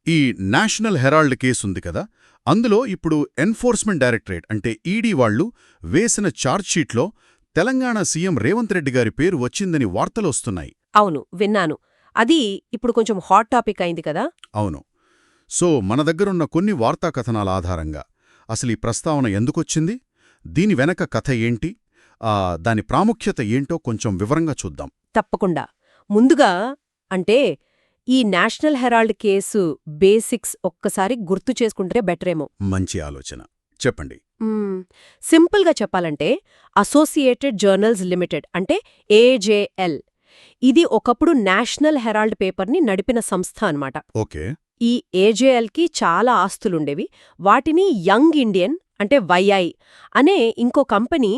ఈ national Herald కేసుంది కదా, అందులో ఇప్పుడు ఎన్ఫోర్స్మెంట్ డైరెక్టరేట్ అంటే ఈడీ వాళ్లు వేసిన ఛార్జ్షీట్లో తెలంగాణ సీఎం రేవంత్ రెడ్డి గారి పేరు వచ్చిందని వార్తలొస్తున్నాయి. అవును, విన్నాను. అది ఇప్పుడు కొంచెం హాట్ టాపిక్ అయింది కదా. అవును. సో మన దగ్గరున్న కొన్ని వార్తా కథనాల ఆధారంగా అసలీ ప్రస్తావన ఎందుకొచ్చింది, దీని వెనక కథ ఏంటి, దాని ప్రాముఖ్యత ఏంటో కొంచెం వివరంగా చూద్దాం. తప్పకుండా. ముందుగా అంటే ఈ నేషనల్ హెరాల్డ్ కేసు బేసిక్స్ ఒక్కసారి గుర్తు చేసుకుంటే బెటరేమో. మంచి ఆలోచన, చెప్పండి. సింపుల్గా చెప్పాలంటే అసోసియేటెడ్ జర్నల్స్ లిమిటెడ్ అంటే ఏజేఎల్, ఇది ఒకప్పుడు నేషనల్ హెరాల్డ్ పేపర్ని నడిపిన సంస్థ అన్నమాట. ఓకే. ఈ ఏజేఎల్కి చాలా ఆస్తులుండేవి. వాటిని యంగ్ ఇండియన్ అంటే వైఐ అనే ఇంకో కంపెనీ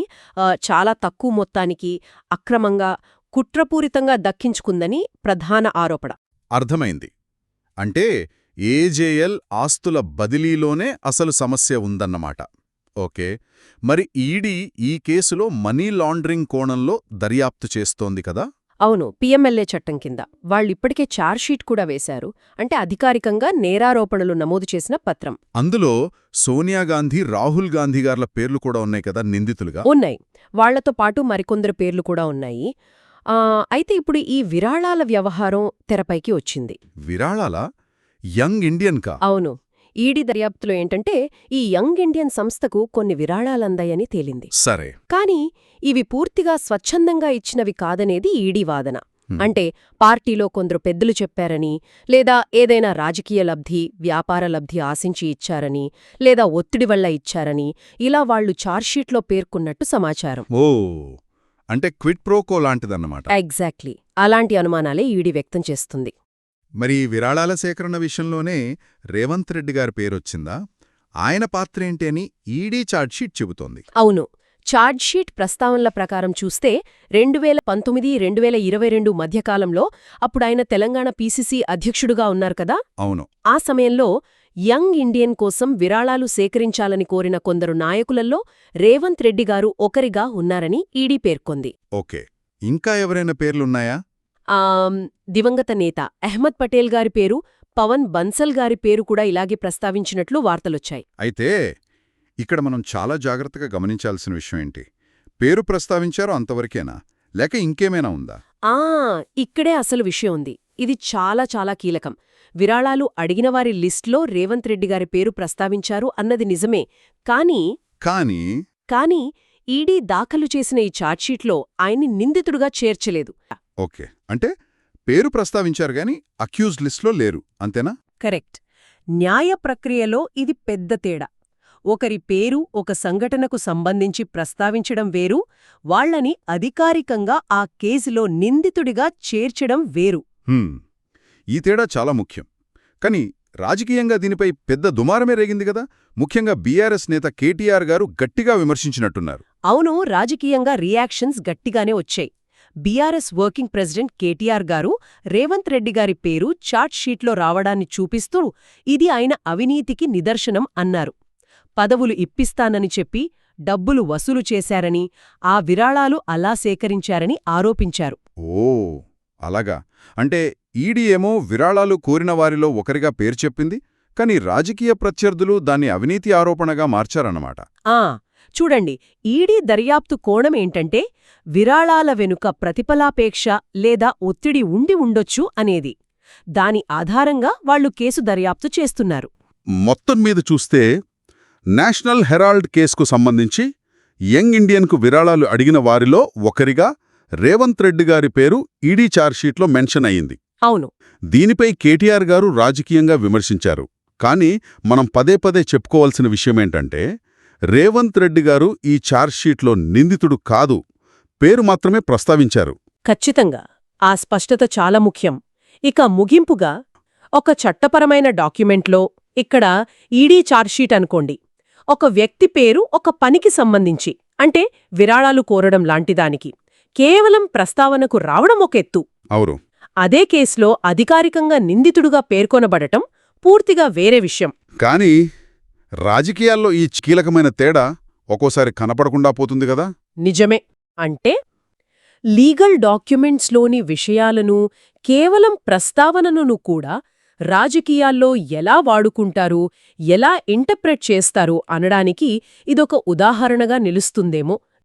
చాలా తక్కువ మొత్తానికి అక్రమంగా కుట్రపూరితంగా దక్కించుకుందని ప్రధాన ఆరోపణ. అర్థమైంది. అంటే ఏజేఎల్ ఆస్తుల బదిలీలోనే అసలు సమస్య ఉందన్నమాట. ఓకే. మరి ఈడీ ఈ కేసులో మనీ లాండరింగ్ కోణంలో దర్యాప్తు చేస్తోంది కదా. అవును, పిఎంఎల్ఏ చట్టం కింద వాళ్ళిప్పటికే ఛార్జ్షీట్ కూడా వేశారు. అంటే అధికారికంగా నేరారోపణలు నమోదు చేసిన పత్రం. అందులో సోనియాగాంధీ, రాహుల్ గాంధీ గార్ల పేర్లు కూడా ఉన్నాయి కదా నిందితులుగా. ఉన్నాయి. వాళ్లతో పాటు మరికొందరు పేర్లు కూడా ఉన్నాయి. అయితే ఇప్పుడు ఈ విరాళాల వ్యవహారం తెరపైకి వచ్చింది. విరాళాలా? యంగ్ ఇండియన్ కా? అవును. ఈడీ దర్యాప్తులో ఏంటంటే ఈ యంగ్ ఇండియన్ సంస్థకు కొన్ని విరాళాలందాయని తేలింది. సరే. కానీ ఇవి పూర్తిగా స్వచ్ఛందంగా ఇచ్చినవి కాదనేది ఈడీ వాదన. అంటే పార్టీలో కొందరు పెద్దలు చెప్పారని, లేదా ఏదైనా రాజకీయ లబ్ధి, వ్యాపార లబ్ధి ఆశించి ఇచ్చారని, లేదా ఒత్తిడి వల్ల ఇచ్చారని ఇలా వాళ్లు ఛార్జ్షీట్లో పేర్కొన్నట్టు సమాచారం. ఓ, అంటే క్విడ్ ప్రోకో లాంటిదన్నమాట. ఎగ్జాక్ట్లీ. అలాంటి అనుమానాలే ఈడీ వ్యక్తం చేస్తుంది. మరి విరాళాల సేకరణ విషయంలోనే రేవంత్ రెడ్డి గారి పేరొచ్చిందా? ఆయన పాత్రేంటి అని ఈడీ ఛార్జ్షీట్ చెబుతోంది. అవును. ఛార్జ్షీట్ ప్రస్తావనల ప్రకారం చూస్తే 2019-2022 మధ్యకాలంలో అప్పుడాయన తెలంగాణ పీసీసీ అధ్యక్షుడుగా ఉన్నారు కదా. అవును. ఆ సమయంలో యంగ్ ఇండియన్ కోసం విరాళాలు సేకరించాలని కోరిన కొందరు నాయకులలో రేవంత్ రెడ్డి గారు ఒకరిగా ఉన్నారని ఈడీ పేర్కొంది. ఓకే. ఇంకా ఎవరైనా పేర్లున్నాయా? దివంగత నేత అహ్మద్ పటేల్ గారి పేరు, పవన్ బన్సల్ గారి పేరు కూడా ఇలాగే ప్రస్తావించినట్లు వార్తలొచ్చాయి. అయితే ఇక్కడ మనం చాలా జాగ్రత్తగా గమనించాల్సిన విషయం ఏంటి? పేరు ప్రస్తావించారో అంతవరకేనా, లేక ఇంకేమైనా ఉందా? ఇక్కడే అసలు విషయం ఉంది. ఇది చాలా చాలా కీలకం. విరాళాలు అడిగిన వారి లిస్ట్లో రేవంత్ రెడ్డి గారి పేరు ప్రస్తావించారు అన్నది నిజమే. కానీ ఈడీ దాఖలు చేసిన ఈ ఛార్జ్షీట్లో ఆయన్ని నిందితుడుగా చేర్చలేదు. ఓకే. అంటే పేరు ప్రస్తావించారు గాని అక్యూజ్డ్ లిస్ట్లో లేరు, అంతేనా? కరెక్ట్. న్యాయ ప్రక్రియలో ఇది పెద్ద తేడా. ఒకరి పేరు ఒక సంఘటనకు సంబంధించి ప్రస్తావించడం వేరు, వాళ్లని అధికారికంగా ఆ కేసులో నిందితుడిగా చేర్చడం వేరు. ఈ తేడా చాలా ముఖ్యం. కానీ రాజకీయంగా దీనిపై పెద్ద దుమారమే రేగింది కదా. ముఖ్యంగా బీఆర్ఎస్ నేత కేటీఆర్ గారు గట్టిగా విమర్శించినట్టున్నారు. అవును, రాజకీయంగా రియాక్షన్స్ గట్టిగానే వచ్చాయి. బీఆర్ఎస్ వర్కింగ్ ప్రెసిడెంట్ కేటీఆర్ గారు రేవంత్ రెడ్డి గారి పేరు ఛార్జ్షీట్లో రావడాన్ని చూపిస్తూ ఇది ఆయన అవినీతికి నిదర్శనం అన్నారు. పదవులు ఇప్పిస్తానని చెప్పి డబ్బులు వసూలు చేశారని, ఆ విరాళాలు అలా సేకరించారని ఆరోపించారు. ఓ, అలాగా. అంటే ఈడీ ఏమో విరాళాలు కోరిన వారిలో ఒకరిగా పేరు చెప్పింది, కానీ రాజకీయ ప్రత్యర్థులు దాన్ని అవినీతి ఆరోపణగా మార్చారన్నమాట. చూడండి, ఈడీ దర్యాప్తు కోణమేంటంటే విరాళాల వెనుక ప్రతిఫలాపేక్ష లేదా ఒత్తిడి ఉండి ఉండొచ్చు అనేది. దాని ఆధారంగా వాళ్లు కేసు దర్యాప్తు చేస్తున్నారు. మొత్తం మీద చూస్తే నేషనల్ హెరాల్డ్ కేసుకు సంబంధించి యంగ్ ఇండియన్కు విరాళాలు అడిగిన వారిలో ఒకరిగా రేవంత్ రెడ్డి గారి పేరు ఈడీ ఛార్జ్షీట్లో మెన్షన్ అయింది. అవును. దీనిపై కేటీఆర్ గారు రాజకీయంగా విమర్శించారు. కానీ మనం పదే పదే చెప్పుకోవాల్సిన విషయమేంటంటే రేవంత్ రెడ్డి గారు ఈ ఛార్జ్షీట్లో నిందితుడు కాదు, పేరు మాత్రమే ప్రస్తావించారు. ఖచ్చితంగా. ఆ స్పష్టత చాలా ముఖ్యం. ఇక ముగింపుగా ఒక చట్టపరమైన డాక్యుమెంట్లో, ఇక్కడ ఈడీ ఛార్జ్షీట్ అనుకోండి, ఒక వ్యక్తి పేరు ఒక పనికి సంబంధించి అంటే విరాళాలు కోరడం లాంటిదానికి కేవలం ప్రస్తావనకు రావడం ఒక ఎత్తు. అవును. అదే కేసులో అధికారికంగా నిందితుడుగా పేర్కొనబడటం పూర్తిగా వేరే విషయం. కానీ రాజకీయాల్లో ఈ కీలకమైన తేడా ఒక్కోసారి కనపడకుండా పోతుంది కదా. నిజమే. అంటే లీగల్ డాక్యుమెంట్స్లోని విషయాలను, కేవలం ప్రస్తావనను కూడా రాజకీయాల్లో ఎలా వాడుకుంటారు, ఎలా ఇంటర్ప్రెట్ చేస్తారు అనడానికి ఇదొక ఉదాహరణగా నిలుస్తుందేమో.